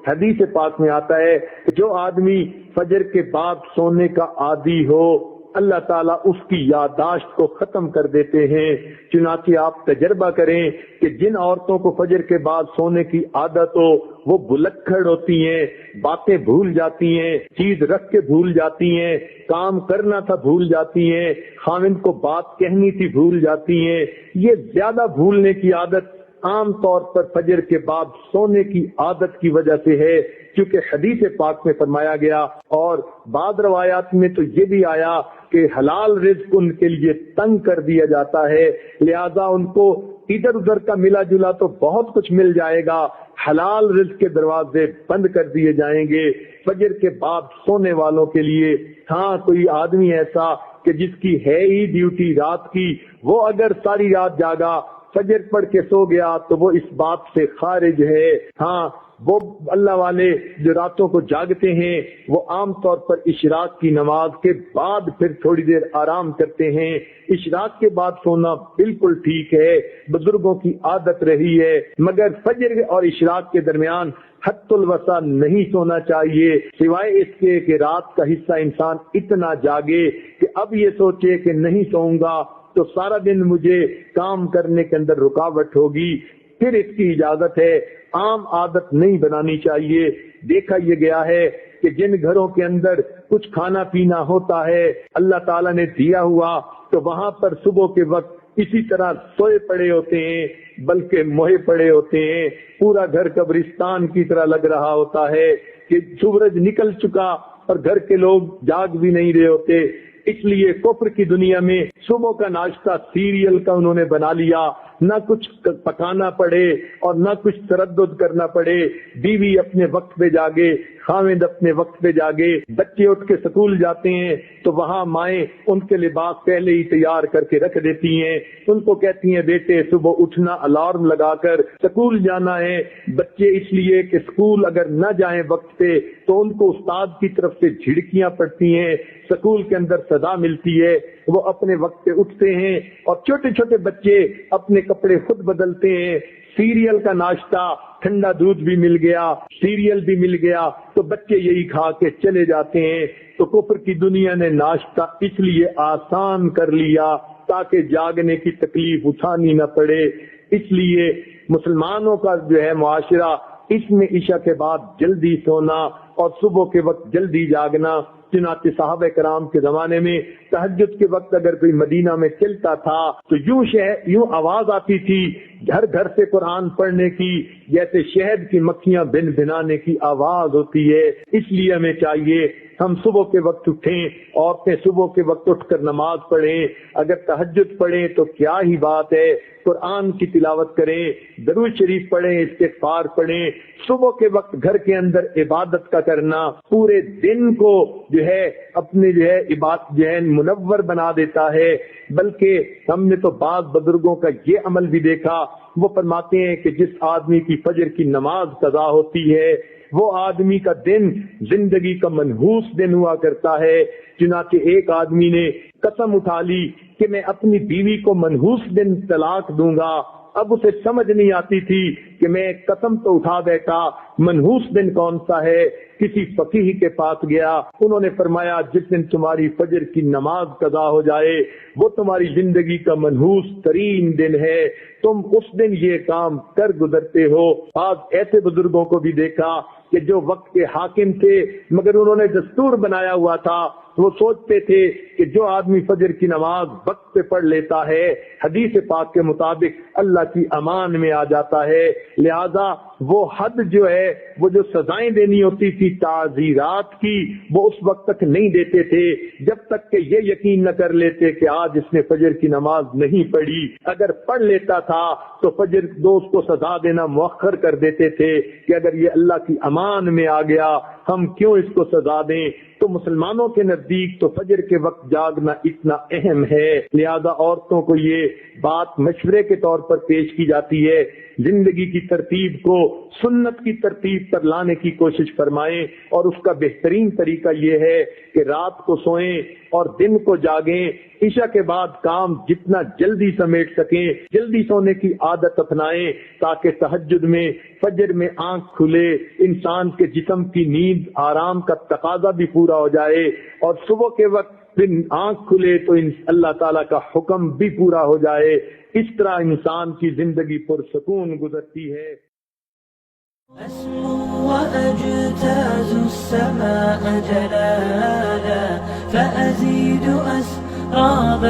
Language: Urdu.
حدیث پاک میں آتا ہے کہ جو آدمی فجر کے بعد سونے کا عادی ہو اللہ تعالیٰ اس کی یادداشت کو ختم کر دیتے ہیں۔ چنانچہ آپ تجربہ کریں کہ جن عورتوں کو فجر کے بعد سونے کی عادت ہو وہ بلکھڑ ہوتی ہیں، باتیں بھول جاتی ہیں، چیز رکھ کے بھول جاتی ہیں، کام کرنا تھا بھول جاتی ہیں، خاوند کو بات کہنی تھی بھول جاتی ہیں۔ یہ زیادہ بھولنے کی عادت عام طور پر فجر کے بعد سونے کی عادت کی وجہ سے ہے، کیونکہ حدیث پاک میں فرمایا گیا اور بعض روایات میں تو یہ بھی آیا کہ حلال رزق ان کے لیے تنگ کر دیا جاتا ہے، لہذا ان کو ادھر ادھر کا ملا جلا تو بہت کچھ مل جائے گا، حلال رزق کے دروازے بند کر دیے جائیں گے فجر کے بعد سونے والوں کے لیے۔ ہاں کوئی آدمی ایسا کہ جس کی ہے ہی ڈیوٹی رات کی، وہ اگر ساری رات جاگا فجر پڑھ کے سو گیا تو وہ اس بات سے خارج ہے۔ ہاں وہ اللہ والے جو راتوں کو جاگتے ہیں وہ عام طور پر اشراق کی نماز کے بعد پھر تھوڑی دیر آرام کرتے ہیں۔ اشراق کے بعد سونا بالکل ٹھیک ہے، بزرگوں کی عادت رہی ہے، مگر فجر اور اشراق کے درمیان حد الوسع نہیں سونا چاہیے، سوائے اس کے کہ رات کا حصہ انسان اتنا جاگے کہ اب یہ سوچے کہ نہیں سوؤں گا تو سارا دن مجھے کام کرنے کے اندر رکاوٹ ہوگی، پھر اس کی اجازت ہے۔ عام عادت نہیں بنانی چاہیے۔ دیکھا یہ گیا ہے کہ جن گھروں کے اندر کچھ کھانا پینا ہوتا ہے اللہ تعالیٰ نے دیا ہوا تو وہاں پر صبح کے وقت اسی طرح سوئے پڑے ہوتے ہیں، بلکہ موہے پڑے ہوتے ہیں، پورا گھر قبرستان کی طرح لگ رہا ہوتا ہے کہ سورج نکل چکا اور گھر کے لوگ جاگ بھی نہیں رہے ہوتے۔ اس لیے کفر کی دنیا میں صبح کا ناشتہ سیریل کا انہوں نے بنا لیا، نہ کچھ پکانا پڑے اور نہ کچھ تردد کرنا پڑے، بیوی اپنے وقت پہ جاگے، خاوند اپنے وقت پہ جاگے، بچے اٹھ کے سکول جاتے ہیں تو وہاں مائیں ان کے لباس پہلے ہی تیار کر کے رکھ دیتی ہیں، ان کو کہتی ہیں بیٹے صبح اٹھنا الارم لگا کر سکول جانا ہے۔ بچے اس لیے کہ سکول اگر نہ جائیں وقت پہ تو ان کو استاد کی طرف سے جھڑکیاں پڑتی ہیں، سکول کے اندر سزا ملتی ہے، وہ اپنے وقت پہ اٹھتے ہیں اور چھوٹے چھوٹے بچے اپنے کپڑے خود بدلتے ہیں۔ سیریل کا ناشتہ، ٹھنڈا دودھ بھی مل گیا، سیریل بھی مل گیا تو بچے یہی کھا کے چلے جاتے ہیں۔ تو کفر کی دنیا نے ناشتہ اس لیے آسان کر لیا تاکہ جاگنے کی تکلیف اٹھانی نہ پڑے۔ اس لیے مسلمانوں کا جو ہے معاشرہ اس میں عشاء کے بعد جلدی سونا اور صبح کے وقت جلدی جاگنا۔ چنانچہ صحابہ کرام کے زمانے میں تہجد کے وقت اگر کوئی مدینہ میں چلتا تھا تو یوں آواز آتی تھی گھر گھر سے قرآن پڑھنے کی، جیسے شہد کی مکھیاں بن بھنانے کی آواز ہوتی ہے۔ اس لیے ہمیں چاہیے ہم صبح کے وقت اٹھیں، عورتیں صبح کے وقت اٹھ کر نماز پڑھیں، اگر تہجد پڑھیں تو کیا ہی بات ہے، قرآن کی تلاوت کریں، درود شریف پڑھیں، استغفار پڑھیں۔ صبح کے وقت گھر کے اندر عبادت کا کرنا پورے دن کو جو ہے اپنے جو ہے عبادت جو ہے منور بنا دیتا ہے۔ بلکہ ہم نے تو بعض بزرگوں کا یہ عمل بھی دیکھا، وہ فرماتے ہیں کہ جس آدمی کی فجر کی نماز قضا ہوتی ہے وہ آدمی کا دن زندگی کا منحوس دن ہوا کرتا ہے۔ چنانچہ ایک آدمی نے قسم اٹھا لی کہ میں اپنی بیوی کو منحوس دن طلاق دوں گا۔ اب اسے سمجھ نہیں آتی تھی کہ میں قسم تو اٹھا بیٹھا، منحوس دن کون سا ہے؟ کسی فقیہ کے پاس گیا، انہوں نے فرمایا جس دن تمہاری فجر کی نماز قضا ہو جائے وہ تمہاری زندگی کا منحوس ترین دن ہے، تم اس دن یہ کام کر گزرتے ہو۔ آج ایسے بزرگوں کو بھی دیکھا کہ جو وقت کے حاکم تھے مگر انہوں نے دستور بنایا ہوا تھا، وہ سوچتے تھے کہ جو آدمی فجر کی نماز وقت پہ پڑھ لیتا ہے حدیث پاک کے مطابق اللہ کی امان میں آ جاتا ہے، لہذا وہ حد جو ہے وہ جو سزائیں دینی ہوتی تھی تعزیرات کی وہ اس وقت تک نہیں دیتے تھے جب تک کہ یہ یقین نہ کر لیتے کہ آج اس نے فجر کی نماز نہیں پڑھی۔ اگر پڑھ لیتا تھا تو فجر دوست کو سزا دینا مؤخر کر دیتے تھے کہ اگر یہ اللہ کی امان میں آ گیا ہم کیوں اس کو سزا دیں۔ تو مسلمانوں کے نزدیک تو فجر کے وقت وقت جاگنا اتنا اہم ہے، لہذا عورتوں کو یہ بات مشورے کے طور پر پیش کی جاتی ہے، زندگی کی ترتیب کو سنت کی ترتیب پر لانے کی کوشش فرمائیں، اور اس کا بہترین طریقہ یہ ہے کہ رات کو سوئیں اور دن کو جاگیں، عشاء کے بعد کام جتنا جلدی سمیٹ سکیں، جلدی سونے کی عادت اپنائیں تاکہ تہجد میں فجر میں آنکھ کھلے، انسان کے جسم کی نیند آرام کا تقاضا بھی پورا ہو جائے، اور صبح کے وقت پھر آنکھ کھلے تو اللہ تعالیٰ کا حکم بھی پورا ہو جائے۔ اس طرح انسان کی زندگی پرسکون گزرتی ہے۔ أسمو وأجتاز السماء جلالا فأزيد أسراب